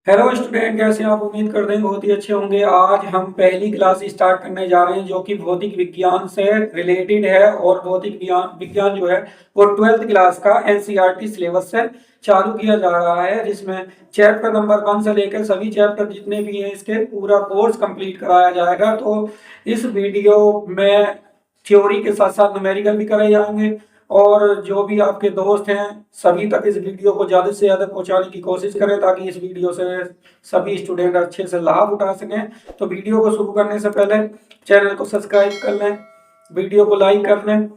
Hello student, कैसे हैं आप? उम्मीद करते हैं बहुत ही अच्छे होंगे। आज हम पहली क्लास स्टार्ट करने जा रहे हैं जो कि भौतिक विज्ञान से रिलेटेड है। और भौतिक विज्ञान विज्ञान जो है वो 12th क्लास का एनसीईआरटी सिलेबस से चालू किया जा रहा है, जिसमें चैप्टर नंबर 1 से लेकर सभी चैप्टर जितने भी हैं इसके पूरा कोर्स कंप्लीट कराया जाएगा। तो इस वीडियो में थ्योरी के साथ साथ न्यूमेरिकल भी कराए जाएंगे। और जो भी आपके दोस्त हैं सभी तक इस वीडियो को ज़्यादा से ज़्यादा पहुंचाने की कोशिश करें ताकि इस वीडियो से सभी स्टूडेंट अच्छे से लाभ उठा सकें। तो वीडियो को शुरू करने से पहले चैनल को सब्सक्राइब कर लें, वीडियो को लाइक कर लें।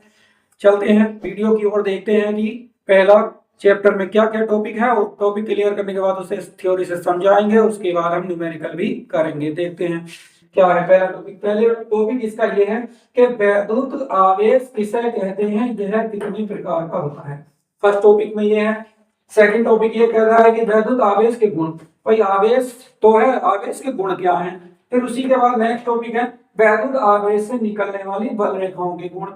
चलते हैं वीडियो की ओर, देखते हैं कि पहला चैप्टर में क्या क्या टॉपिक है और टॉपिक क्लियर करने के बाद उसे थ्योरी से समझाएंगे। उसके बाद हम न्यूमेरिकल भी करेंगे। देखते हैं क्या है पहला टॉपिक। पहले टॉपिक इसका ये है कि वैद्युत आवेश किसे कहते हैं, यह कितने प्रकार का होता है। फर्स्ट टॉपिक में ये है। सेकंड टॉपिक ये कह रहा है कि वैद्युत आवेश के गुण। भाई आवेश तो है, आवेश के गुण क्या हैं। फिर उसी के बाद नेक्स्ट टॉपिक है वैद्युत आवेश से निकलने वाली बल रेखाओं के गुण।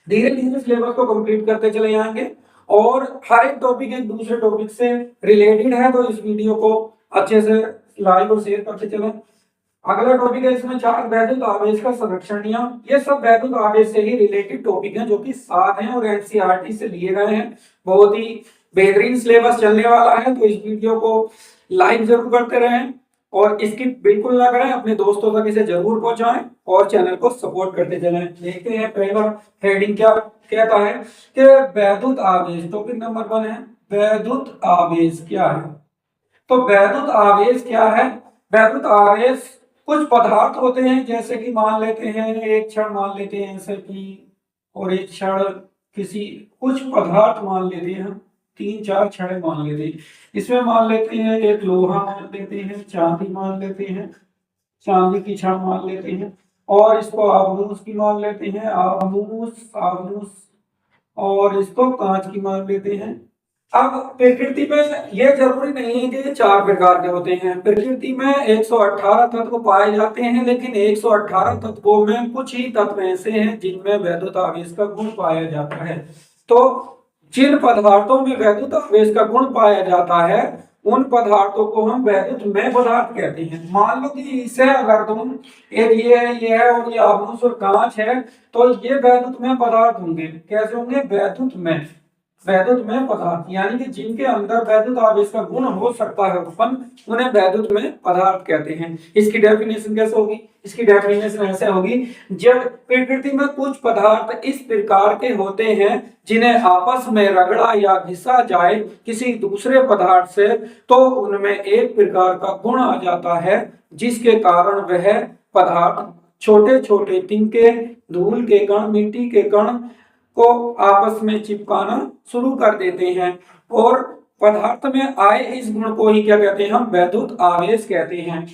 धीरे धीरे सिलेबस को कंप्लीट करते चले जाएंगे और हर एक टॉपिक एक दूसरे टॉपिक से रिलेटेड है, तो इस वीडियो को अच्छे से लाइक और शेयर करते चलें। अगला टॉपिक है इसमें 4 वैद्युत आवेश का संरक्षण नियम। ये सब वैद्युत आवेश से ही रिलेटेड टॉपिक हैं जो कि साथ हैं और एनसीईआरटी से लिए गए हैं। बहुत ही बेहतरीन सिलेबस चलने वाला है, तो इस वीडियो को लाइक जरूर करते रहें और इसकी बिल्कुल ना करें, अपने दोस्तों तक इसे जरूर पहुंचाएं और चैनल को सपोर्ट करते चलें। देखते हैं पहला हेडिंग क्या कहता है कि वैद्युत आवेश। टॉपिक नंबर 1 है वैद्युत आवेश क्या है। तो वैद्युत आवेश क्या है? वैद्युत आवेश कुछ पदार्थ होते हैं, जैसे कि मान लेते हैं एक क्षण मान लेते हैं ऐसे कि, और एक क्षण किसी कुछ पदार्थ मान लेते हैं, 3-4 क्षण मान लेते हैं। इसमें मान लेते हैं एक लोहा मान लेते हैं, चांदी मान लेते हैं, चांदी की छड़ मान लेते हैं, और इसको आबनूस की मान लेते हैं, आबनूस आबनूस, और इसको कांच की मान लेते हैं। अब प्रकृति में यह जरूरी नहीं है कि ये 4 प्रकार के होते हैं। प्रकृति में 118 तत्व पाए जाते हैं, लेकिन 118 तत्वों में कुछ ही तत्व ऐसे हैं जिनमें वैद्युत आवेश का गुण पाया जाता है। तो जिन पदार्थों में वैद्युत आवेश का गुण पाया जाता है उन पदार्थों को हम वैद्युतमय पदार्थ कहते हैं। मान लो कि इसे अगर तुम एक ये है और ये आबनूस और कांच है, तो ये वैद्युतमय पदार्थ होंगे। कैसे होंगे? वैद्युतमय। वैद्युतमय पदार्थ यानी कि जिनके अंदर वैद्युत आवेश का गुण हो सकता है उत्पन्न, उन्हें वैद्युतमय पदार्थ कहते हैं। इसकी डेफिनेशन कैसे होगी? इसकी डेफिनेशन ऐसे होगी, जब प्रकृति में कुछ पदार्थ इस प्रकार के होते हैं जिन्हें आपस में रगड़ा या घिसा जाए किसी दूसरे पदार्थ से, तो उनमें एक प्रकार का गुण आ जाता है जिसके कारण वह पदार्थ छोटे छोटे तिनके, धूल के कण, मिट्टी के कण को आपस में चिपकाना शुरू कर देते हैं और पदार्थ में आए इस गुण को ही क्या कहते हैं? हम वैद्युत आवेश कहते हैं।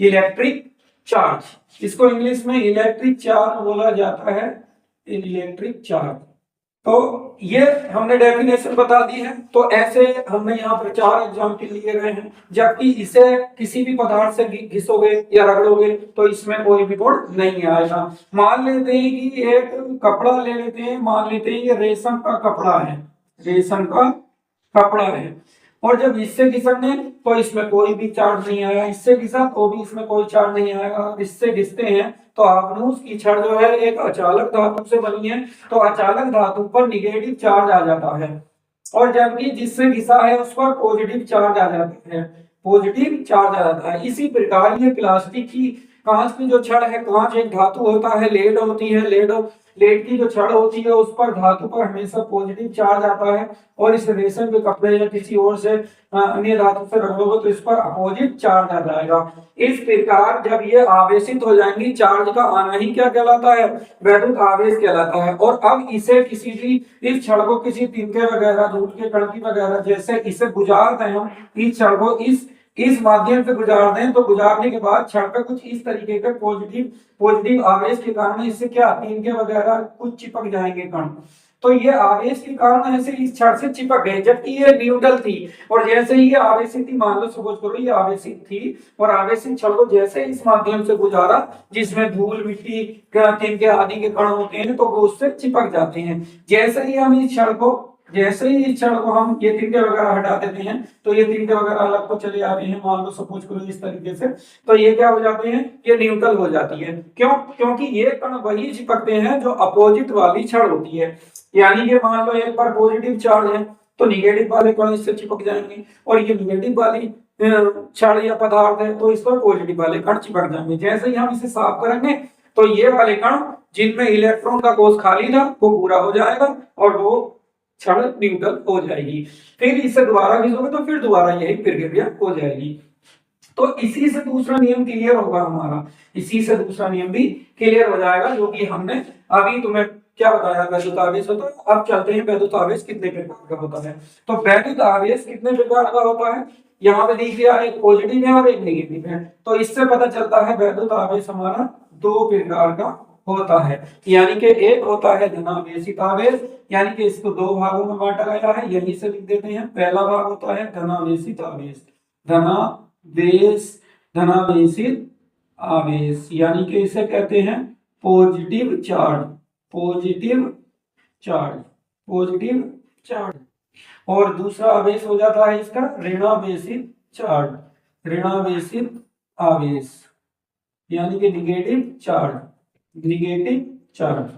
इलेक्ट्रिक चार्ज, इसको इंग्लिश में इलेक्ट्रिक चार्ज बोला जाता है। इलेक्ट्रिक चार्ज, तो ये हमने डेफिनेशन बता दी है। तो ऐसे हमने यहाँ पर 4 एग्जाम्पल लिए गए हैं। जबकि इसे किसी भी पदार्थ से घिसोगे या रगड़ोगे तो इसमें कोई भी गुण नहीं आएगा। मान लेते हैं कि एक कपड़ा ले लेते हैं, मान लेते हैं ये रेशम का कपड़ा है, रेशम का कपड़ा है, और जब इससे घिसेंगे तो इसमें कोई भी चार्ज नहीं आएगा, इससे घिसा तो भी इसमें कोई चार्ज नहीं आएगा। इससे घिसते हैं तो आबनूस की छड़ जो है एक अचालक धातु से बनी है, तो अचालक धातु पर निगेटिव चार्ज आ जाता है, और जबकि जिससे घिसा है उस पर पॉजिटिव चार्ज आ जाता है, पॉजिटिव चार्ज आ जाता है। इसी प्रकार ये प्लास्टिक की, कांच की जो छड़ है, कांच एक धातु होता है, लेड होती है, लेड की जो छड़ होती है उस पर धातु पर हमेशा पॉजिटिव चार्ज आता है, और इस रेशम के कपड़े या किसी और से अन्य धातु से रगड़ोगे तो इस पर अपोजिट चार्ज आ जाएगा। इस प्रकार जब ये आवेशित हो जाएंगी, चार्ज का आना ही क्या कहलाता है? वैद्युत आवेश कहलाता है। और अब इसे किसी भी, इस छड़ को किसी तिनके वगैरह, दूध के कणकी वगैरह जैसे इसे गुजार दें हम, इस छड़ को इस माध्यम से गुजार दें, तो गुजारने के बाद छड़ पे कुछ इस तरीके के पॉजिटिव आवेश के कारण इससे क्या, तिनके वगैरह कुछ चिपक जाएंगे कण। तो ये आवेश के कारण ऐसे इस छड़ से चिपक गए, जबकि ये न्यूट्रल थी। और जैसे ही ये आवेशित थी, मान लो सपोज करो ये आवेशित थी, और आवेशित छड़ को जैसे इस माध्यम से गुजारा जिसमें धूल, मिट्टी, तिनके आदि के कण होते हैं, तो वो उससे चिपक जाते हैं। जैसे ही हम इस छड़ को जैसे ही इस क्षण को हम ये तिनके वगैरह हटा देते हैं तो ये तिनके वगैरह अलग को चले जाते हैं, मान लो सपोज करो इस तरीके से, तो ये क्या हो जाते हैं, ये न्यूट्रल हो जाती है। क्यों? क्योंकि ये कण वही चिपकते हैं जो अपोजिट वाली क्षण होती है। यानी कि मान लो एक पर पॉजिटिव चार्ज है तो निगेटिव वाले कण इससे चिपक जाएंगे, और ये निगेटिव वाली क्षण या पदार्थ है तो इस पर पॉजिटिव वाले कण चिपक जाएंगे। जैसे ही हम इसे साफ करेंगे तो ये वाले कण जिनमें इलेक्ट्रॉन का कोष खाली था वो पूरा हो जाएगा और वो क्षण न्यूट्रल हो जाएगी। फिर इसे दोबारा खींचोगे तो फिर दोबारा यही प्रक्रिया हो जाएगी। तो इसी से दूसरा नियम क्लियर होगा हमारा, इसी से दूसरा नियम भी क्लियर हो जाएगा जो कि हमने अभी तुम्हें क्या बताया वैद्युत आवेश होता है। अब चलते हैं वैद्युत आवेश कितने प्रकार का होता है। तो वैद्युत आवेश कितने प्रकार का होता है, यहाँ पे देख लिया, एक पॉजिटिव है और एक नेगेटिव है। तो इससे पता चलता है वैद्युत आवेश हमारा दो प्रकार का होता है। यानी कि एक होता है धनावेशित आवेश, यानी कि इसको दो भागों में बांटा गया है, यहीं से लिख देते हैं। पहला भाग होता है धनावेशित आवेश, धनावेशित आवेश यानी कि इसे कहते हैं positive charge, positive charge, positive charge. और दूसरा आवेश हो जाता है इसका ऋणावेशित चार्ज, ऋणावेशित आवेश यानी कि निगेटिव चार्ज, निगेटिव चार्ज।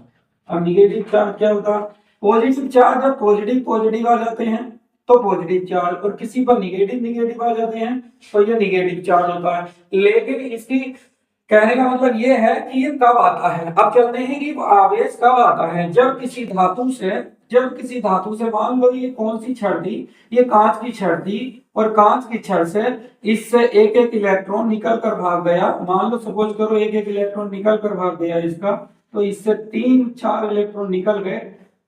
अब निगेटिव चार्ज क्या होता है, पॉजिटिव चार्ज जब पॉजिटिव पॉजिटिव आ जाते हैं तो पॉजिटिव चार्ज, और किसी पर निगेटिव निगेटिव आ जाते हैं तो ये निगेटिव चार्ज होता है। लेकिन इसकी कहने का मतलब ये है कि ये कब आता है। अब चलते हैं कि आवेश कब आता है, जब किसी धातु से, जब किसी धातु से, मान लो ये कौन सी छड़ थी, ये कांच की छड़ थी, और कांच की छड़ से इससे एक एक इलेक्ट्रॉन निकल कर भाग गया। मान लो सपोज करो एक एक इलेक्ट्रॉन निकल कर भाग गया इसका, तो इससे 3-4 इलेक्ट्रॉन निकल गए।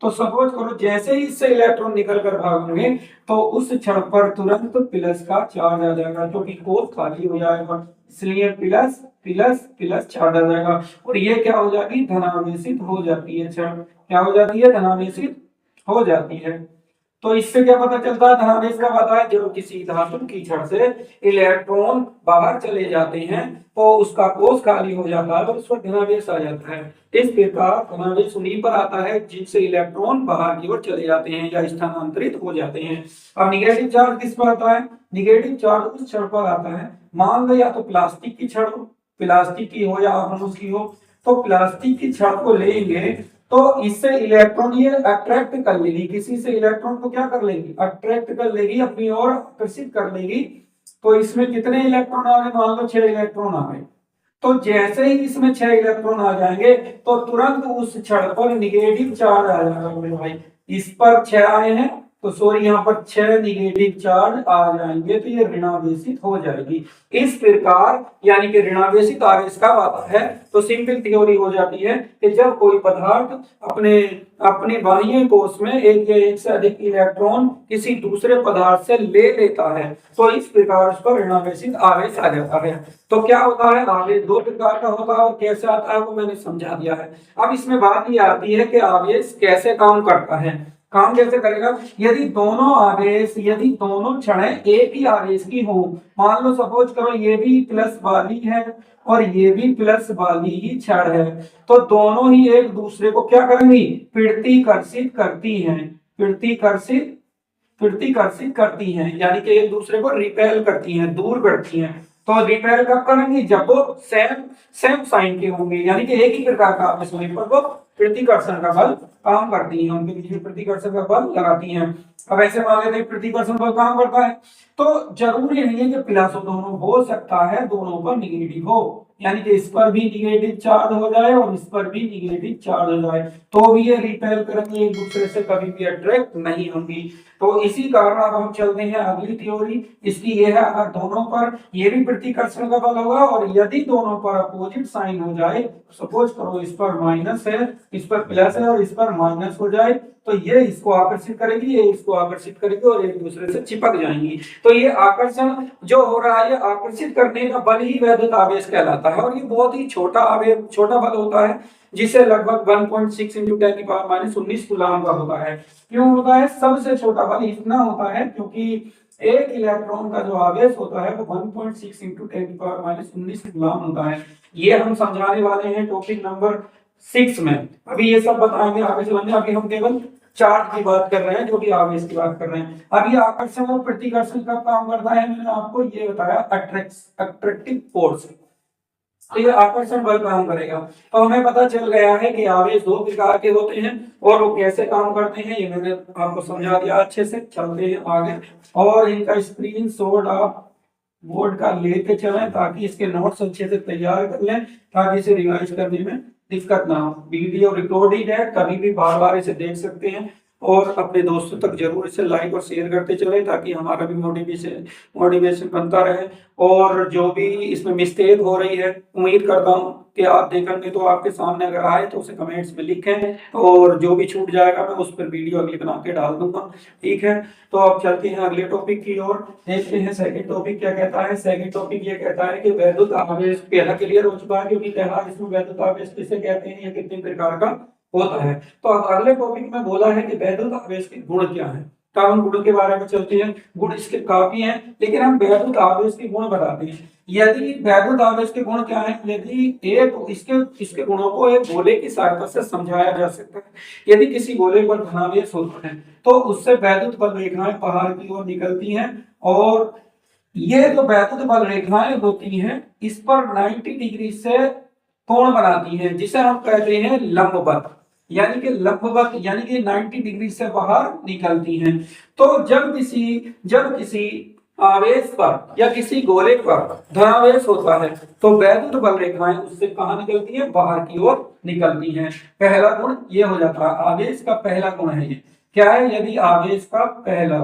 तो सपोज करो जैसे ही इससे इलेक्ट्रॉन निकल कर भागेंगे तो उस क्षण पर तुरंत प्लस का चार्ज आ जाएगा, क्योंकि कोष खाली हो जाएगा, इसलिए प्लस प्लस प्लस चार्ज आ जाएगा। और ये क्या हो जाएगी, धनावेशित हो जाती है क्षण, क्या हो जाती है, धनावेशित हो जाती है। तो इससे क्या पता चलता है धनावेश कब आता है, जब किसी धातु की छड़ से इलेक्ट्रॉन बाहर चले जाते हैं तो उसका कोष खाली हो जाता है और उस पर धनावेश आ जाता है। इस प्रकार धनावेश उन्हीं पर आता है जिनसे इलेक्ट्रॉन बाहर की ओर चले जाते हैं या स्थानांतरित हो जाते हैं। अब निगेटिव चार्ज किस पर आता है, निगेटिव चार्ज उस छड़ पर आता है, मान लो या तो प्लास्टिक की छड़ हो, प्लास्टिक की हो या अमोनियम की हो, तो प्लास्टिक की छड़ को लेंगे तो इससे इलेक्ट्रॉन ये अट्रैक्ट कर लेगी, किसी से इलेक्ट्रॉन को क्या कर लेगी, अट्रैक्ट कर लेगी, अपनी ओर आकर्षित कर लेगी। तो इसमें कितने इलेक्ट्रॉन आ गए, मान लो 6 इलेक्ट्रॉन आ गए। तो जैसे ही इसमें 6 इलेक्ट्रॉन आ जाएंगे तो तुरंत उस छड़ पर निगेटिव चार्ज आ जाएगा। मेरे भाई इस पर 6 आए हैं तो सॉरी यहाँ पर 6 निगेटिव चार्ज आ जाएंगे, तो ये ऋणावेशित हो जाएगी। इस प्रकार यानी कि ऋणावेशित आवेश कब आता है, तो सिंपल थ्योरी हो जाती है कि जब कोई पदार्थ अपने बाह्य कोश में एक या एक से अधिक इलेक्ट्रॉन किसी दूसरे पदार्थ से ले लेता है तो इस प्रकार उस पर ऋणावेशित आवेश आ जाता है। तो क्या होता है, आवेश दो प्रकार का होता है और कैसे आता है वो मैंने समझा दिया है। अब इसमें बात ये आती है कि आवेश कैसे काम करता है। काम कैसे करेगा, यदि दोनों क्षण एक ही आवेश की हो, मान लो सपोज करो ये भी प्लस वाली है और ये भी प्लस वाली ही क्षण है, तो दोनों ही एक दूसरे को क्या करेंगी, प्रतिकर्षित करती हैं, प्रतिकर्षित करती हैं, यानी कि एक दूसरे को रिपेल करती हैं, दूर करती हैं। तो रिपेल कब करेंगी, जब वो सेम साइन के होंगे, यानी कि एक ही प्रकार का आवेश होने पर वो प्रतिकर्षण का बल काम करती हैं, उनके बीच में प्रतिकर्षण का बल लगाती हैं। अब ऐसे मान लेते हैं प्रतिकर्षण बल काम करता है तो जरूरी नहीं है कि प्लस दोनों, हो सकता है दोनों पर निगेटिव हो, यानी कि इस पर भी निगेटिव चार्ज हो जाए और इस पर भी निगेटिव चार्ज हो जाए, तो भी ये रिपेल करेंगे, एक दूसरे से कभी भी अट्रैक्ट नहीं होंगी। तो इसी कारण अब हम चलते हैं अगली थ्योरी, इसकी ये है, अगर दोनों पर ये भी प्रतिकर्षण का बल होगा और यदि दोनों पर अपोजिट साइन हो जाए, सपोज करो इस पर माइनस है, इस पर प्लस है और इस पर माइनस हो जाए, तो ये इसको आकर्षित करेगी, ये इसको आकर्षित करेगी और एक दूसरे से चिपक जाएंगी। तो ये आकर्षण जो हो रहा है, आकर्षित करने का बल ही वैद्युत आवेश कहलाता है। और ये बहुत ही छोटा बल होता है, जिसे लगभग 1.6 × 10⁻⁻19 कूलम का होता है। क्यों होता है, सबसे छोटा बल इतना होता है क्योंकि एक इलेक्ट्रॉन का जो आवेश होता है वो 1.6 × 10⁻⁻19 कूलम होता है। ये हम समझाने वाले हैं टॉपिक नंबर 6 में। अभी ये सब बताएंगे आगे चलेंगे, अभी हम केवल चार्ज की बात कर रहे हैं, जो कि आवेश की बात कर रहे हैं। अब ये आकर्षण और प्रतिकर्षण का काम करता है, मैंने आपको ये बताया अट्रैक्टिव फोर्स, तो ये आकर्षण बल काम करेगा। तो हमें पता चल गया है कि आवेश दो प्रकार के होते हैं और वो कैसे काम करते हैं, ये मैंने आपको समझा दिया अच्छे से। चलते हैं आगे और इनका स्क्रीन शॉट आप बोर्ड का लेके चलें ताकि इसके नोट्स अच्छे से तैयार कर लें, ताकि इसे रिवाइज करने में दिक्कत ना हो। वीडियो रिकॉर्डेड है, कभी भी बार बार इसे देख सकते हैं और अपने दोस्तों तक जरूर इसे लाइक और शेयर करते चले, ताकि हमारा भी मोटिवेशन बनता रहे। और जो भी इसमें मिस्टेक हो रही है, उम्मीद करता हूँ कि आप देखेंगे तो आपके सामने अगर आए तो उसे कमेंट्स में लिखें, और जो भी छूट जाएगा मैं उस पर वीडियो अगली बना के डाल दूंगा। ठीक है, तो अब चलते हैं अगले टॉपिक की ओर, देखते हैं सेकंड टॉपिक क्या कहता है। सेकंड टॉपिक ये कहता है कि वैद्युत आवेश, पहला क्लियर हो चुका है क्योंकि पहला इसमें वैद्युत आवेश किसे कहते हैं या कितने प्रकार का होता है। तो अब अगले टॉपिक में बोला है कि वैद्युत आवेश के गुण क्या है, तो हम गुण के बारे में चलते हैं। गुण इसके काफी हैं, लेकिन हम वैद्युत आवेश के गुण बताते हैं। यदि वैद्युत आवेश के गुण क्या है, यदि एक इसके गुणों को एक गोले की सहायता से समझाया जा सकता है। यदि किसी गोले पर धनावेश होता है तो उससे वैद्युत बल रेखाएं बाहर की ओर निकलती हैं, और ये जो वैद्युत बल रेखाएं होती हैं इस पर 90 डिग्री से कोण बनाती हैं, जिसे हम कहते हैं लंबवत, यानी कि लंबवत यानी कि 90 डिग्री से बाहर निकलती हैं। तो जब किसी आवेश पर या किसी गोले पर धनावेश होता है तो वैद्युत बल रेखाएं उससे कहां निकलती हैं, बाहर की ओर निकलती हैं। पहला गुण ये हो जाता है, आवेश का पहला गुण है ये। क्या है, यदि आवेश का पहला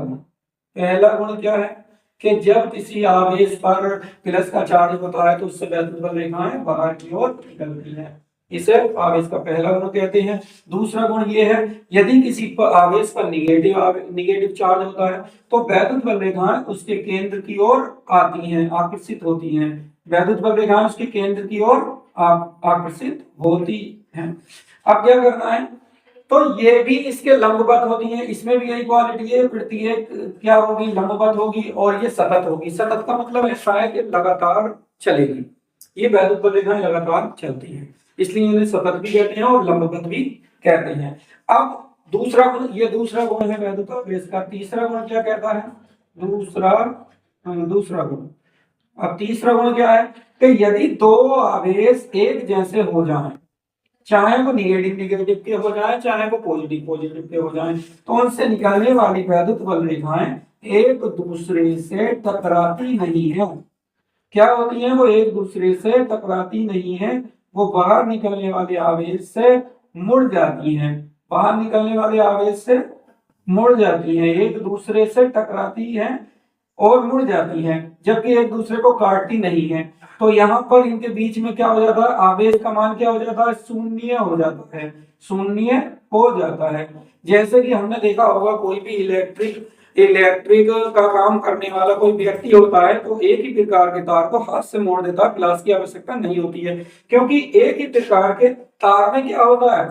गुण क्या है कि जब किसी आवेश पर प्लस का चार्ज होता है तो उससे वैद्युत बल रेखाएं बाहर की ओर निकलती हैं, इसे आवेश का पहला गुण कहते हैं। दूसरा गुण ये है, यदि किसी पर आवेश पर निगेटिव चार्ज होता है तो वैद्युत बल रेखाएं उसके केंद्र की ओर आती हैं, आकर्षित होती हैं। वैद्युत बल रेखाएं उसके केंद्र की ओर आकर्षित होती हैं। अब क्या करना है, तो ये भी इसके लंबवत होती हैं, इसमें भी यही क्वालिटी है। प्रत्येक क्या होगी, लंबवत होगी, और ये सतत होगी। सतत का मतलब ऐसा है कि लगातार चलेगी, ये वैद्युत बल रेखाएं लगातार चलती हैं, इसलिए इन्हें सतत भी कहते हैं और लंबवत भी कहते हैं। अब दूसरा गुण, ये दूसरा गुण है वैद्युत आवेश का। तीसरा गुण क्या कहता है, दूसरा गुण। अब तीसरा गुण क्या है कि यदि दो आवेश एक जैसे हो जाएं, चाहे वो निगेटिव के हो जाए चाहे वो पॉजिटिव के हो जाए, तो उनसे निकलने वाली वैद्युत बल रेखाएं एक दूसरे से टकराती नहीं है। क्या होती है, वो एक दूसरे से टकराती नहीं है, वो बाहर निकलने वाले आवेश से मुड़ जाती हैं, बाहर निकलने वाले आवेश से मुड़ जाती हैं, एक दूसरे से टकराती हैं और मुड़ जाती हैं, जबकि एक दूसरे को काटती नहीं है। तो यहाँ पर इनके बीच में क्या हो जाता है, आवेश का मान क्या हो जाता है, शून्य हो जाता है, शून्य हो जाता है। जैसे कि हमने देखा होगा, कोई भी इलेक्ट्रिक का काम करने वाला कोई व्यक्ति होता है तो एक ही प्रकार के तार को हाथ से मोड़ देता है, प्लास की आवश्यकता नहीं होती है, क्योंकि एक ही प्रकार के तार में क्या होता है,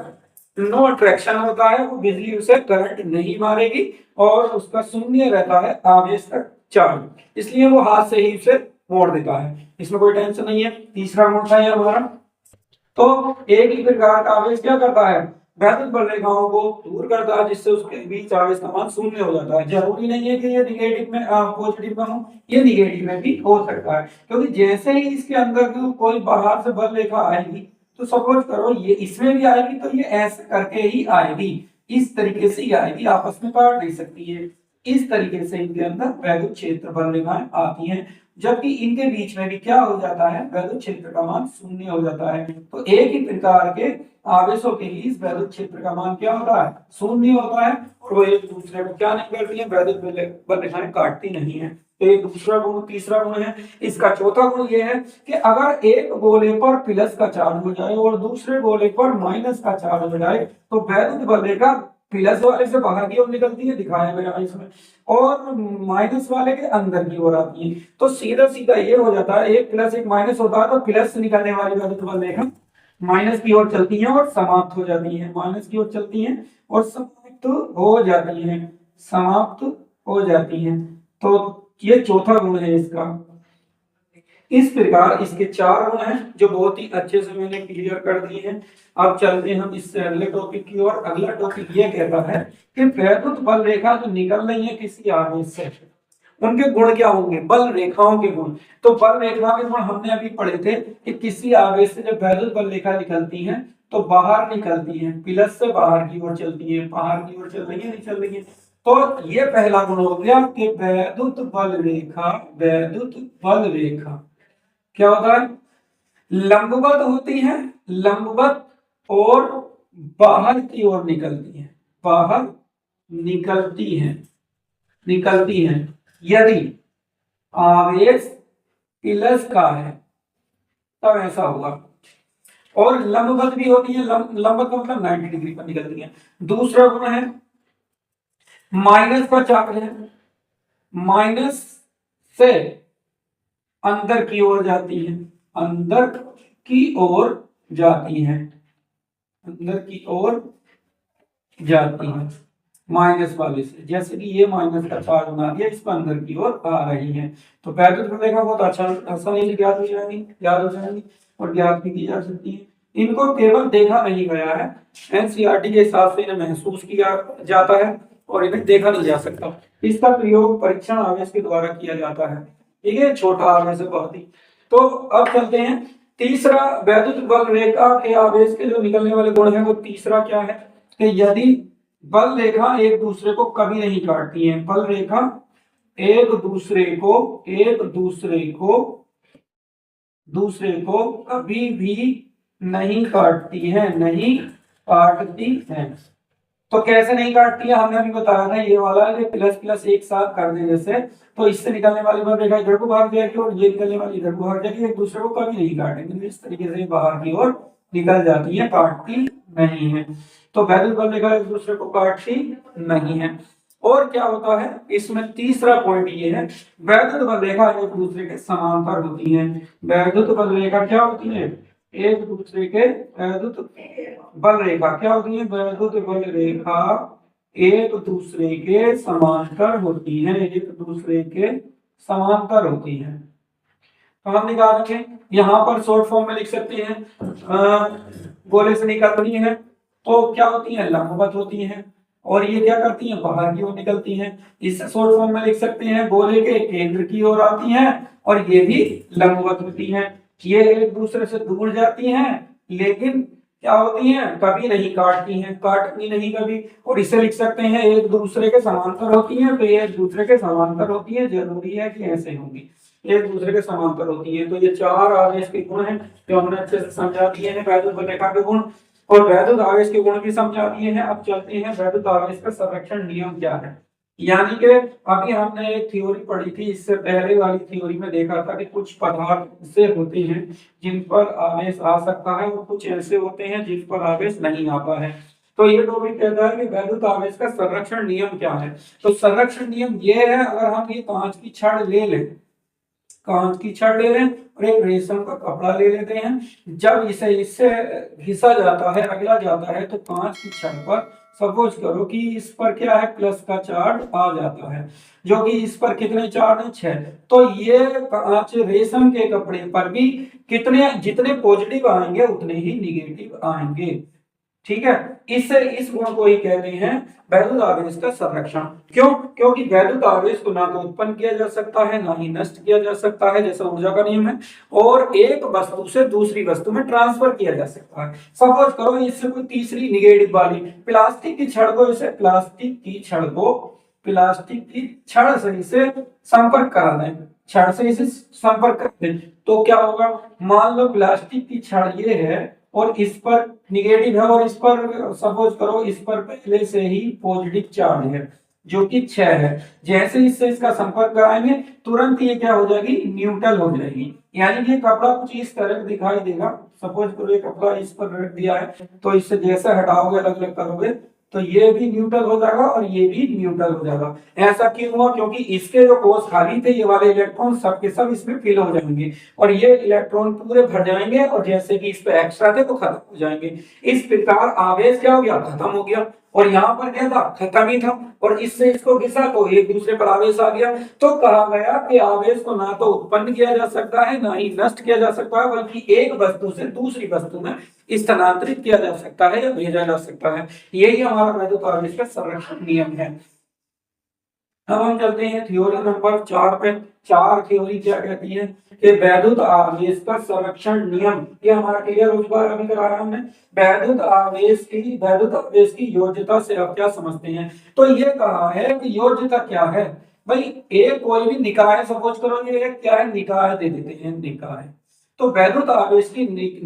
नो अट्रैक्शन होता है, वो बिजली उसे करंट नहीं मारेगी और उसका शून्य रहता है आवेश का चार्ज, इसलिए वो हाथ से ही उसे मोड़ देता है, इसमें कोई टेंशन नहीं है। तीसरा गुण था हमारा, तो एक ही प्रकार का आवेश क्या करता है, वैद्युत बल रेखाओं को दूर करता है, जिससे उसके बीच आवेश का मान शून्य हो जाता है। जरूरी नहीं है कि ये निगेटिव में पॉजिटिव में हो, ये निगेटिव में भी हो सकता है, क्योंकि जैसे ही इसके अंदर कोई बाहर से बल रेखा आएगी तो सपोज करो ये इसमें भी आएगी, तो ये ऐसे करके ही आएगी, इस तरीके से ही आएगी, आपस में काट नहीं सकती है। इस तरीके से इनके अंदर वैद्युत क्षेत्र बल रेखाएं आती हैं, जबकि इनके बीच में भी क्या हो जाता है, वैद्युत क्षेत्र का मान शून्य हो जाता है। तो एक ही प्रकार के आवेशों के लिए इस वैद्युत क्षेत्र का मान क्या होता है, शून्य होता है, और वो एक दूसरे को क्या नहीं करती है, वैद्युत बल रेखाएं काटती नहीं है। तो ये दूसरा गुण, तीसरा गुण है। इसका चौथा गुण ये है कि अगर एक गोले पर प्लस का चार्ज हो जाए और दूसरे गोले पर माइनस का चार्ज हो जाए तो वैद्युत बल रेखा प्लस वाले से बाहर की ओर निकलती है, दिखाया गया है इसमें, और माइनस वाले के अंदर की ओर आती है। तो सीधा सीधा ये हो जाता है, एक प्लस एक माइनस होता है तो प्लस से निकलने वाली वैद्युत बल रेखा माइनस की ओर चलती है और समाप्त हो जाती है, माइनस की ओर चलती है और समाप्त हो जाती है, समाप्त हो जाती है। तो ये चौथा गुण है इसका। इस प्रकार इसके 4 गुण हैं जो बहुत ही अच्छे से मैंने क्लियर कर दिए हैं। अब चलते हैं हम इससे अगले टॉपिक की ओर। अगला टॉपिक ये कहता है कि वैद्युत बल रेखा जो निकल रही है किसी आवेश से, उनके गुण क्या होंगे, बल रेखाओं के गुण। तो बल रेखा के गुण हमने अभी पढ़े थे कि किसी आवेश से जब वैद्युत बल रेखा निकलती है तो बाहर निकलती है, प्लस से बाहर की ओर चलती है, बाहर की ओर चल रही है, नहीं चल रही है। तो ये पहला गुण हो गया कि वैद्युत बल रेखा, वैद्युत बल रेखा क्या होता है, लंबवत होती है, लंबवत और बाहर की ओर निकलती है, बाहर निकलती है, निकलती है यदि आवेश प्लस का है तब ऐसा होगा। और लंबवत भी होती है, लंबवत का मतलब 90 डिग्री पर निकलती है। दूसरा गुण है माइनस का चार्ज है, माइनस से अंदर की ओर जाती है, अंदर की ओर जाती है, अंदर की ओर जाती है माइनस वाले से। जैसे कि ये माइनस का चार्ज बना दिया, इस पर अंदर की ओर आ रही है। तो वैद्युत बल रेखा बहुत अच्छा आसानी से ज्ञात हो जाएंगी, याद हो जाएंगी और ज्ञात भी की जा सकती है। इनको केवल देखा नहीं गया है, एनसीईआरटी के हिसाब से इन्हें महसूस किया जाता है और इन्हें देखा नहीं जा सकता। इसका प्रयोग परीक्षण आवेश के द्वारा किया जाता है। ठीक है, छोटा आवेश है बहुत ही। तो अब चलते हैं तीसरा, वैद्युत बल रेखा के आवेश के जो निकलने वाले गुण है वो तीसरा क्या है कि यदि बल रेखा एक दूसरे को कभी नहीं काटती है, बल रेखा एक दूसरे को कभी भी नहीं काटती है, नहीं काटती है। तो कैसे नहीं काटती है, हमने अभी बताया था ये वाला प्लस प्लस एक साथ कर देने से, तो इससे निकलने वाली बल रेखा इधर को भाग जाएगी और ये निकलने वाली इधर को भाग जाएगी, एक दूसरे को कभी नहीं काटेंगे, इस तरीके से बाहर की ओर निकल जाती है, काटती नहीं है। तो वैद्युत बल रेखा एक दूसरे को काटती नहीं है। और क्या होता है इसमें तीसरा पॉइंट ये है, वैद्युत बल रेखा एक दूसरे के समांतर होती है। वैद्युत बल रेखा क्या होती है, एक दूसरे के, वैद्युत बल रेखा क्या होती है, वैद्युत बल रेखा एक दूसरे के समांतर होती है, एक दूसरे के समांतर होती है। तो हम निकालेंगे, यहाँ पर शॉर्ट फॉर्म में लिख सकते हैं, गोले से निकलती है तो क्या होती है, लंबवत होती है, और ये क्या करती हैं, बाहर की ओर निकलती हैं। इससे शॉर्ट फॉर्म में लिख सकते हैं, गोले के केंद्र की ओर आती हैं और ये भी लंबवत होती हैं। ये एक दूसरे से दूर जाती हैं लेकिन क्या होती हैं, कभी नहीं काटती हैं, काटती नहीं कभी। और इसे लिख सकते हैं एक दूसरे के समांतर होती हैं, तो ये एक दूसरे के समांतर होती है, जरूरी है कि ऐसे होंगी, एक दूसरे के समांतर होती है। तो ये 4 आवेश के गुण हैं जो हमने अच्छे से समझा दिए हैं, वैद्युत बल रेखा के गुण और वैद्युत आवेश के गुण भी समझा दिए हैं। अब चलते हैं वैद्युत आवेश का संरक्षण नियम क्या है। यानी कि अभी हमने एक थ्योरी पढ़ी थी, इससे पहले वाली थ्योरी में देखा था कि कुछ पदार्थ ऐसे होते हैं जिन पर आवेश आ सकता है और कुछ ऐसे होते हैं जिन पर आवेश नहीं आता है। तो ये टॉपिक कहता है कि वैद्युत आवेश का संरक्षण नियम क्या है। तो संरक्षण नियम ये है, अगर हम ये कांच की छड़ ले लें, कांच की छड़ ले लें और एक रेशम का कपड़ा ले लेते हैं, जब इसे इससे घिसा जाता है, अगला जाता है, तो कांच की छड़ पर सपोज करो कि इस पर क्या है, प्लस का चार्ज आ जाता है, जो कि इस पर कितने चार्ज है, 6। तो ये कांच रेशम के कपड़े पर भी कितने, जितने पॉजिटिव आएंगे उतने ही निगेटिव आएंगे। ठीक है, इस गुण को ही कहते हैं वैद्युत आवेश का संरक्षण। क्यों? क्योंकि वैद्युत आवेश को ना तो उत्पन्न किया जा सकता है ना ही नष्ट किया जा सकता है, जैसा ऊर्जा का नियम है, और एक वस्तु से दूसरी वस्तु में ट्रांसफर किया जा सकता है। सपोज करो इससे कोई तीसरी निगेटिव वाली प्लास्टिक की छड़ को, इसे प्लास्टिक की छड़ से इसे संपर्क करा दें, छड़ से इसे संपर्क कर दें, तो क्या होगा, मान लो प्लास्टिक की छड़ ये है और इस पर निगेटिव है और इस पर सपोज करो इस पर पहले से ही पॉजिटिव चार्ज है जो कि 6 है। जैसे इससे इसका संपर्क कराएंगे तुरंत ये क्या हो जाएगी, न्यूट्रल हो जाएगी। यानी कि कपड़ा कुछ इस तरह दिखाई देगा, सपोज करो ये कपड़ा इस पर रख दिया है, तो इससे जैसे हटाओगे, अलग अलग करोगे, तो ये भी न्यूट्रल हो जाएगा और ये भी न्यूट्रल हो जाएगा। ऐसा क्यों हुआ, क्योंकि इसके जो कोष खाली थे, ये वाले इलेक्ट्रॉन सब के सब इसमें फिल हो जाएंगे और ये इलेक्ट्रॉन पूरे भर जाएंगे और जैसे कि इस पे एक्स्ट्रा थे तो खत्म हो जाएंगे। इस प्रकार आवेश क्या हो गया, खत्म हो गया और यहाँ पर क्या था, खत्म ही था, और इससे इसको घिसा तो एक दूसरे पर आवेश आ गया। तो कहा गया कि आवेश को ना तो उत्पन्न किया जा सकता है ना ही नष्ट किया जा सकता है, बल्कि एक वस्तु से दूसरी वस्तु में स्थानांतरित किया जा सकता है या भेजा जा सकता है। यही हमारा वैद्युत आवेश का संरक्षण नियम है। अब हम चलते हैं थ्योरी नंबर 4 पे। 4 थ्योरी क्या कहती है कि वैद्युत आवेश का संरक्षण नियम, ये हमारा क्लियर हो चुका है, अभी कराया हमने। वैद्युत आवेश की योज्यता से आप क्या समझते हैं? तो ये कहा है कि योज्यता क्या है भाई, एक कोई भी निकाय, सपोज करो ये एक क्या है, निकाय दे देते हैं, निकाय। तो वैद्युत आवेश की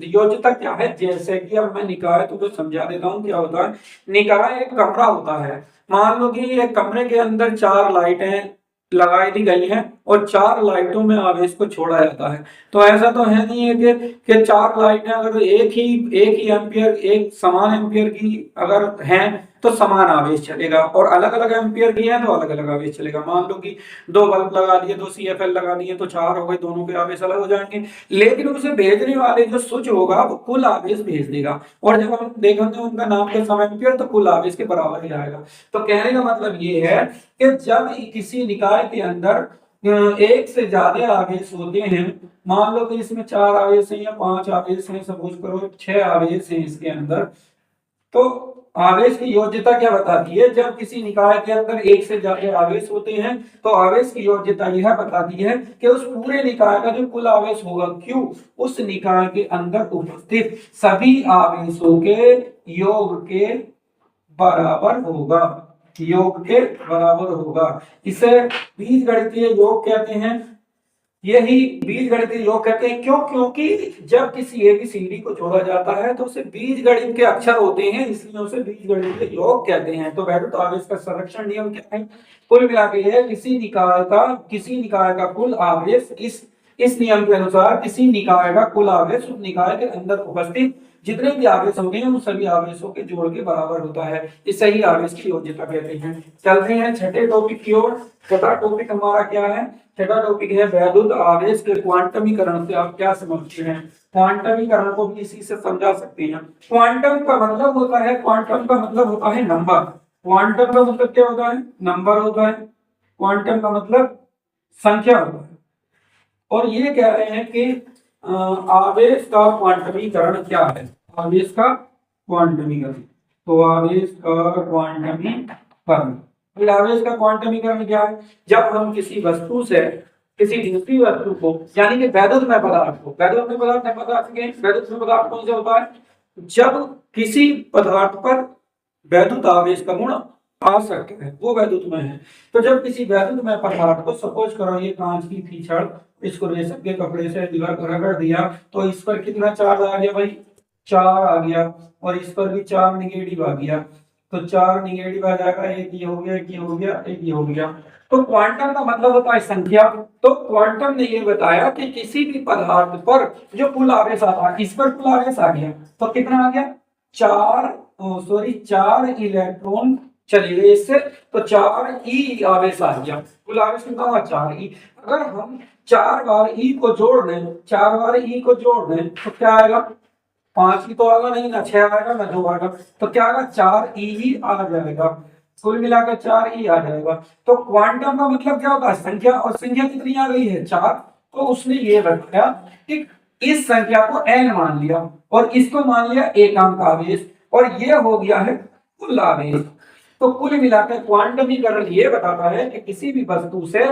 योज्यता क्या है, जैसे कि अब मैं निकाय तुमको समझा देता हूँ क्या होता है। निकाय एक कमरा होता है, मान लो कि एक कमरे के अंदर 4 लाइटें लगाई दी गई हैं और 4 लाइटों में आवेश को छोड़ा जाता है। तो ऐसा तो है नहीं है कि 4 लाइटें अगर एक ही एम्पियर, एक समान एम्पियर की अगर हैं तो समान आवेश चलेगा, और अलग अलग एम्पियर की है तो अलग अलग आवेश चलेगा। मान लो कि 2 बल्ब लगा दिए, 2 CFL लगा दिए तो 4 हो गए, दोनों के आवेश अलग हो जाएंगे। लेकिन उसे भेजने वाले जो स्विच होगा वो कुल आवेश भेज देगा, और जब हम देखेंगे उनका नाम के समय एम्पियर तो कुल आवेश के बराबर ही आएगा। तो कहने का मतलब ये है कि जब किसी निकाय के अंदर एक से ज्यादा आवेश होते हैं, मान लो कि इसमें 4 आवेश हैं या 5 आवेश हैं, सपोज करो 6 आवेश हैं इसके अंदर, तो आवेश की योज्यता क्या बताती है? जब किसी निकाय के अंदर एक से ज्यादा आवेश होते हैं तो आवेश की योज्यता यह बताती है कि उस पूरे निकाय का जो कुल आवेश होगा Q, उस निकाय के अंदर उपस्थित सभी आवेशों के योग के बराबर होगा, योग के बराबर होगा। इसे बीजगणितीय योग कहते हैं। यही बीजगणितीय योग कहते हैं। क्यों? क्योंकि जब किसी एबीसीडी को जोड़ा जाता है तो उसे बीजगणित के अक्षर होते हैं, इसलिए उसे बीजगणितीय योग कहते हैं। तो वैद्युत आवेश का संरक्षण नियम क्या है? कुल मिला के है किसी निकाय का कुल आवेश इस नियम के अनुसार किसी निकाय का कुल आवेश उस निकाय के अंदर उपस्थित जितने भी आवेश होंगे उन सभी आवेशों के जोड़ के बराबर होता है। इसे ही आवेश की योज्यता कहते हैं। चलते हैं छठे टॉपिक की ओर। छठा टॉपिक हमारा क्या है? छठा टॉपिक है वैद्युत आवेश के क्वांटमीकरण से आप क्या समझते हैं? क्वांटमीकरण को भी इसी से समझा सकते हैं। क्वांटम का मतलब होता है, क्वांटम का मतलब होता है नंबर। क्वांटम का मतलब क्या होता है? नंबर होता है। क्वांटम का मतलब संख्या होता है। और ये कह रहे हैं कि आवेश का क्वांटमीकरण क्या है? आवेश का क्वांटमीकरण, तो आवेश का क्वांटमीकरण, आवेश का क्वांटमीकरण क्या है? जब हम किसी वस्तु से किसी दूसरी वस्तु को, यानी कि वैद्युत में पदार्थ को, वैद्युत में पदार्थ कौन सा होता है? जब किसी पदार्थ पर वैद्युत आवेश का गुण आ सकता है वो वैद्युत में है। तो जब किसी वैद्युत में पदार्थ को, सपोज करो ये कांच की थी छड़, इसको रेशम के कपड़े से रगड़ दिया तो इस पर कितना चार्ज आ गया भाई? 4 आ गया, और इस पर भी 4 निगेटिव आ गया, तो 4 निगेटिव आ जाएगा, एक ये हो गया, एक ये हो गया, एक ये हो गया। तो क्वांटम का मतलब होता है संख्या। तो क्वांटम ने ये बताया कि किसी भी पदार्थ पर जो कुल आवेश आता है, इस पर कुल आवेश आ गया तो कितना आ गया? 4 इलेक्ट्रॉन चले गए इससे, तो 4 ई आवेश आ गया। कुल आवेश कितना हुआ? 4 ई। अगर हम 4 बार ई को जोड़ दें, 4 बार ई को जोड़ दें तो क्या आएगा? 5 ही तो आएगा नहीं ना, 6 आएगा ना 2 आएगा, तो क्या आएगा? 4 ई ही आ जाएगा। कुल मिलाकर 4 ई आ जाएगा। तो क्वांटम का मतलब क्या होता है? संख्या। और संख्या कितनी आ गई है? 4। तो उसने ये बताया कि इस संख्या को n मान लिया और इसको मान लिया एकांक आवेश, और ये हो गया है कुल आवेश। तो कुल मिलाकर क्वांटमीकरण ये बताता है कि किसी भी वस्तु से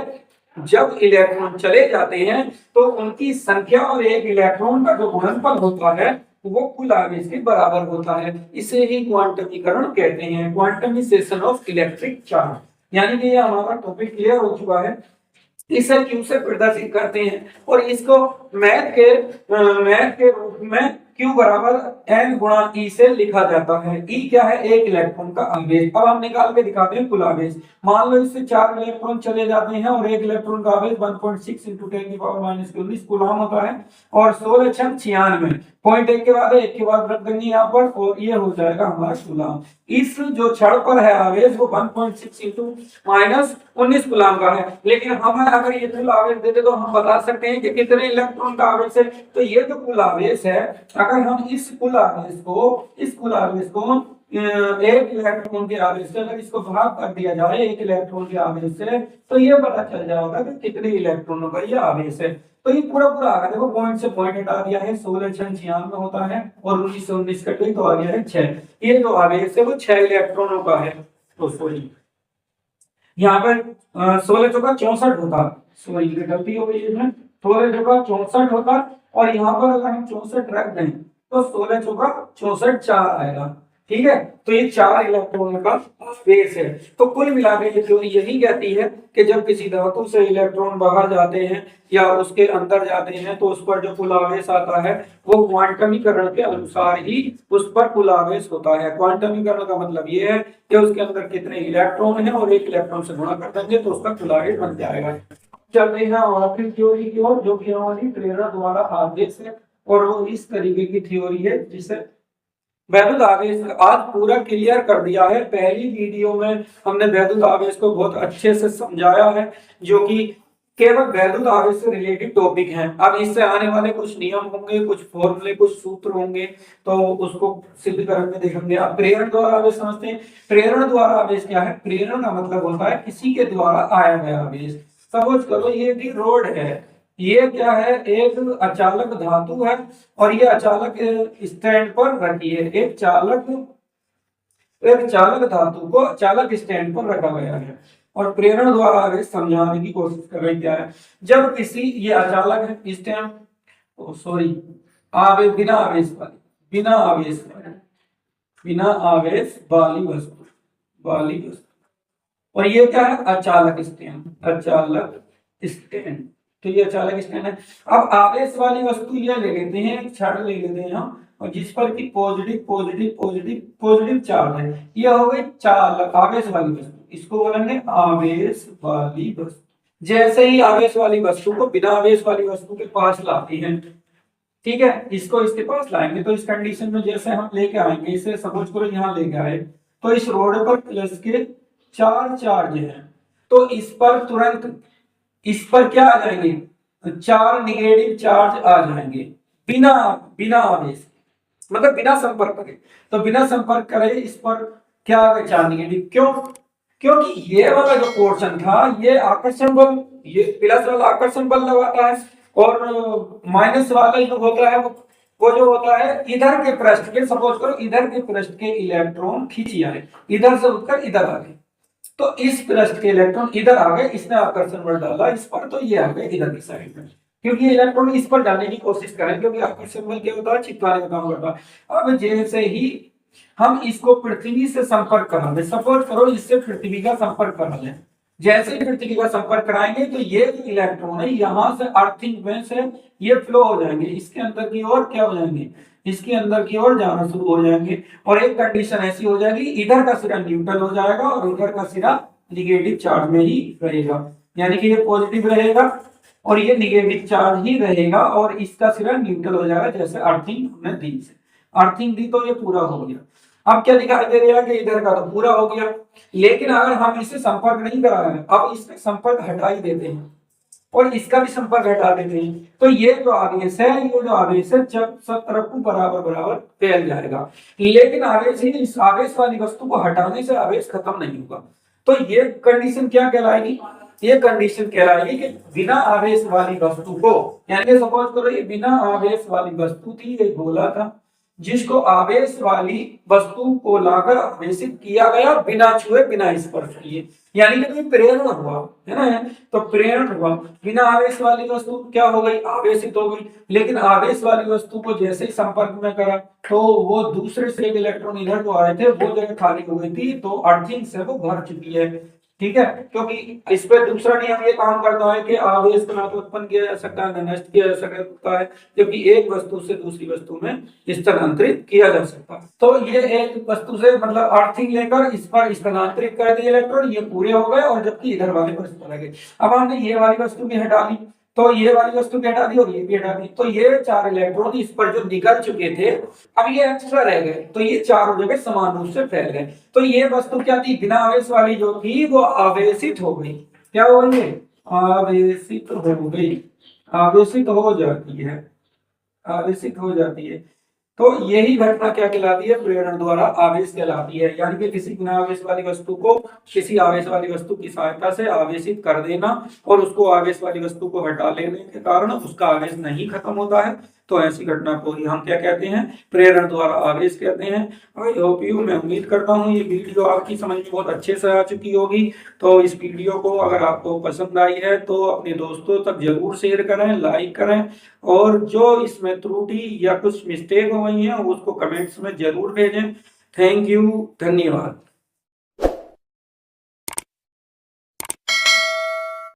जब इलेक्ट्रॉन चले जाते हैं तो उनकी संख्या और एक इलेक्ट्रॉन का जो गुणनफल होता है वो कुल आवेश के बराबर होता है। इसे ही क्वांटमीकरण कहते हैं, क्वांटमाइजेशन ऑफ इलेक्ट्रिक चार्ज। यानी कि ये हमारा टॉपिक क्लियर हो चुका है। इसे क्यू से प्रदर्शित करते हैं और इसको मैथ के रूप में Q बराबर N गुणा E से लिखा जाता है। E क्या है? एक इलेक्ट्रॉन का आवेश। अब हम निकाल के दिखाते हैं कुल आवेश। मान लो इससे 4 इलेक्ट्रॉन चले जाते हैं और एक इलेक्ट्रॉन का आवेश 1.6 × 10⁻⁻19 कूलम होता है, और 16 × 96 पॉइंट एक के बाद एक के बाद रख देंगे यहाँ पर, और ये हो जाएगा हमारा कूलम। इस जो छड़ पर है आवेश वो 1.6 × -19 कूलम का है, लेकिन हम अगर ये कुल आवेश देते तो हम बता सकते हैं कि कितने इलेक्ट्रॉन का आवेश है। तो ये जो कुल आवेश है, अगर हम इस कुल आवेश को एक इलेक्ट्रॉन के आवेश से अगर इसको भाग कर दिया जाए एक इलेक्ट्रॉन के आवेश से, तो ये पता चल जाएगा कि कितने इलेक्ट्रॉनों का ये आवेश है। तो ये पूरा पूरा आ गया, देखो पॉइंट से पॉइंट हटा दिया है, 16×6 = 96 होता है और 19 कट गई तो आ गया है 6। ये जो आवेश है वो 6 इलेक्ट्रॉनों का है। तो सॉरी यहाँ पर 16×4 = 64 होता, सॉरी गलती हो गई इसमें, 16×64 होता और यहाँ पर अगर हम 64 रख दें तो 16×64 4 आएगा। ठीक है, तो ये 4 इलेक्ट्रॉनों का स्पेस है। तो कुल मिलाकर ये थ्योरी यही कहती है कि जब किसी धातु से इलेक्ट्रॉन बाहर जाते हैं या उसके अंदर जाते हैं तो उस पर जो कुल आवेश आता है वो क्वांटमीकरण के अनुसार ही उस पर कुल आवेश होता है। क्वांटमीकरण का मतलब ये है कि उसके अंदर कितने इलेक्ट्रॉन है और एक इलेक्ट्रॉन से गुणा कर देंगे तो उसका कुल आवेश बन जाएगा। चलते हैं आखिरी थ्योरी की ओर, जो कि हमारी प्रेरणा द्वारा आवेश है और वो इस तरीके की थ्योरी है जिसे वैद्युत आवेश आज पूरा क्लियर कर दिया है। पहली वीडियो में हमने वैद्युत आवेश को बहुत अच्छे से समझाया है, जो कि केवल वैद्युत आवेश से रिलेटेड टॉपिक हैं। अब इससे आने वाले कुछ नियम होंगे, कुछ फॉर्मूले, कुछ सूत्र होंगे, तो उसको सिद्ध करके देखेंगे। अब प्रेरण द्वारा आवेश समझते हैं। प्रेरण द्वारा आवेश क्या है? प्रेरण का मतलब होता है किसी के द्वारा आया गया आवेश। सपोज करो ये भी रोड है, ये क्या है? एक अचालक धातु है और ये अचालक स्टैंड पर रखी है। एक चालक धातु को चालक स्टैंड पर रखा गया है और प्रेरण द्वारा आवेश समझाने की कोशिश कर रही क्या है। जब किसी ये अचालक है स्टैंड सॉरी आवेश बिना आवेश वाली वस्तु और ये क्या है? अचालक स्टैंड। तो ये अचालक स्टैंड है। अब आवेश वाली वस्तु ये ले लेते हैं, एक छड़ ले लेते हैं हम, और जिस पर की पॉजिटिव चार्ज है, ये हो गई चालक आवेश वाली वस्तु। इसको बोलेंगे आवेश वाली वस्तु। जैसे ही आवेश वाली वस्तु को बिना आवेश वाली वस्तु के पास लाते हैं, ठीक है, इसको इसके पास लाएंगे तो इस कंडीशन में जैसे हम लेके आएंगे, इसे सपोज करो यहाँ लेके आए, तो इस रोड पर प्लस के 4 चार्ज हैं, तो इस पर क्या आ जाएंगे? 4 निगेटिव चार्ज आ जाएंगे बिना आवेश, मतलब बिना संपर्क करे। तो बिना संपर्क करे इस पर क्या आ गए? 4 निगेटिव। क्यों? क्योंकि ये वाला जो पोर्शन था ये आकर्षण बल, ये प्लस वाला आकर्षण बल लगाता है और माइनस वाला जो होता है वो जो होता है इधर के पृष्ठ के, सपोज करो इधर के पृष्ठ के इलेक्ट्रॉन खींची आए, इधर से उठकर इधर आ गए, तो इस पृष्ठ के इलेक्ट्रॉन इधर आ गए, इसने आकर्षण बल डाला इस पर, तो ये आ गए इधर की साइड में, क्योंकि ये इलेक्ट्रॉन इस पर डालने की कोशिश करें, क्योंकि आकर्षण बल क्या होता है? चिपकाने का काम करता है। अब जैसे ही हम इसको पृथ्वी से संपर्क करा दें, सपोज करो इससे पृथ्वी का संपर्क करा लें, जैसे ही पृथ्वी का संपर्क कराएंगे तो ये जो इलेक्ट्रॉन है यहाँ से अर्थिंग में से ये फ्लो हो जाएंगे, इसके अंदर की ओर क्या हो जाएंगे? इसके अंदर की ओर जाना शुरू हो जाएंगे और एक कंडीशन ऐसी हो जाएगी, इधर का सिरा न्यूट्रल हो जाएगा और उधर का सिरा निगेटिव चार्ज में ही रहेगा, यानी कि ये पॉजिटिव रहेगा और ये निगेटिव चार्ज ही रहेगा और इसका सिरा न्यूट्रल हो जाएगा। जैसे अर्थिंग हमने दी, अर्थिंग दी तो ये पूरा हो गया। अब क्या दिखाई दे रहा है कि इधर का तो पूरा हो गया, लेकिन अगर हम इससे संपर्क नहीं करा रहे हैं, अब इसमें संपर्क हटा ही देते हैं और इसका भी संपर्क हटा देते हैं, तो ये जो आवेश है जब सब तरफ को बराबर बराबर फैल जाएगा। लेकिन आवेश ही इस आवेश वाली वस्तु को हटाने से आवेश खत्म नहीं होगा। तो ये कंडीशन क्या कहलाएगी? ये कंडीशन कहलाएगी कि बिना आवेश वाली वस्तु को, यानी सपोज करो ये बिना आवेश वाली वस्तु थी, एक गोला था जिसको आवेश वाली वस्तु को लाकर आवेशित किया गया बिना छुए बिना स्पर्श किए, यानी कि प्रेरण हुआ है ना, तो प्रेरण हुआ। बिना आवेश वाली वस्तु क्या हो गई? आवेशित हो गई। लेकिन आवेश वाली वस्तु को जैसे ही संपर्क में करा तो वो दूसरे से एक इलेक्ट्रॉन इधर को आए थे, वो जगह खाली हो गई थी, तो अर्थिंग से वो भर चुकी है। ठीक है, क्योंकि इस पे दूसरा नियम ये काम करता है कि आवेश को ना तो उत्पन्न किया जा सकता है ना नष्ट किया जा सकता है, क्योंकि एक वस्तु से दूसरी वस्तु में स्थानांतरित किया जा सकता है। तो ये एक वस्तु से मतलब अर्थिंग लेकर इस पर स्थानांतरित कर दिए इलेक्ट्रॉन, ये पूरे हो गए और जबकि इधर वाले पर चला गए। अब हमने ये वाली वस्तु भी हटा ली, तो ये वाली वस्तु भी हटा दी और ये भी हटा दी, तो ये 4 इलेक्ट्रॉन इस पर जो निकल चुके थे अब ये एक्स्ट्रा रह गए, तो ये चारों जगह समान रूप से फैल गए। तो ये वस्तु क्या थी? बिना आवेश वाली जो थी वो आवेशित हो गई। क्या हो गई? आवेशित हो गई, आवेशित हो जाती है, आवेशित हो जाती है। तो यही घटना क्या कहलाती है, प्रेरण द्वारा आवेश कहलाती है। यानी कि किसी बिना आवेश वाली वस्तु को किसी आवेश वाली वस्तु की सहायता से आवेशित कर देना और उसको आवेश वाली वस्तु को हटा लेने के कारण उसका आवेश नहीं खत्म होता है, तो ऐसी घटना को ही हम क्या कहते हैं, प्रेरण द्वारा आवेश कहते हैं। आई होप यू, मैं उम्मीद करता हूँ ये वीडियो आपकी समझ में बहुत अच्छे से आ चुकी होगी। तो इस वीडियो को अगर आपको पसंद आई है तो अपने दोस्तों तक जरूर शेयर करें, लाइक करें, और जो इसमें त्रुटि या कुछ मिस्टेक हो गई है उसको कमेंट्स में जरूर भेजें। थैंक यू, धन्यवाद।